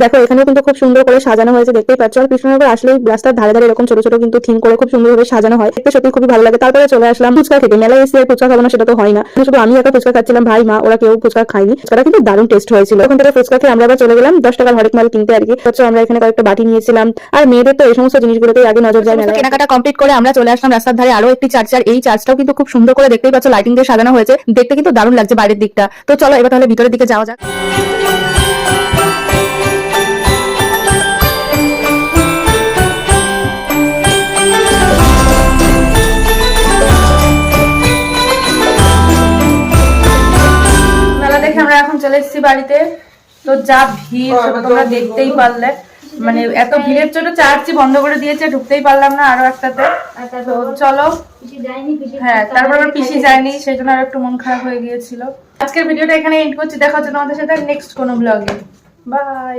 দেখো এখানেও কিন্তু খুব সুন্দর করে সাজানো হয়েছে, দেখতেই পাচ্ছ। আর কৃষ্ণনগর আসলেই রাস্তার ধারে ধারে এরকম ছোট ছোট কিন্তু থিম করে খুব সুন্দরভাবে সাজানো হয়, দেখতে সত্যি খুবই ভালো লাগে। তারপরে চলে আসলাম ফুচকা খেতে। মেলায় এসে ফুচকা খাবো না সেটা তো হয় না, শুধু আমি একা ফুচকা খাচ্ছিলাম, ভাই মা ওরা কেউ ফুচকা খায়নি। ফুচকাটা কিন্তু দারুণ টেস্ট হয়েছিল। ওখান থেকে ফুচকা খেয়ে আমরা আবার চলে গেলাম 10 টাকার হরেক মাল কিনতে আর কি। হচ্ছে আমরা এখানে কয়েকটা বাটি নিয়েছিলাম। আর মেয়েদের তো এই সমস্ত জিনিসগুলোতেই আগে নজর যায়। মেলায় কেনাকাটা কমপ্লিট করে আমরা চলে আসলাম রাস্তার ধারে আরো একটি চার্চ। আর এই চার্চটাও কিন্তু খুব সুন্দর করে, দেখতেই পাচ্ছ, লাইটিং দিয়ে সাজানো হয়েছে, দেখতে কিন্তু দারুণ লাগছে বাইরের দিকটা। তো চলো এবার তাহলে ভিতরের দিকে যাওয়া যাক। মেলা দেখে আমরা এখন চলে এসেছি বাড়িতে। তো যা ভিড় তোমরা দেখতেই পারলে, মানে এত ভিড়ের জন্য চার্চই বন্ধ করে দিয়েছে, ঢুকতেই পারলাম না আরো একটাতে। তো চলো, হ্যাঁ তারপর আবার পিসি যায়নি, সেই জন্য আর একটু মন খারাপ হয়ে গিয়েছিল। আজকের ভিডিওটা এখানে এন্ড করছি, দেখা হচ্ছে তোমাদের সাথে নেক্সট কোনো ব্লগে। বাই।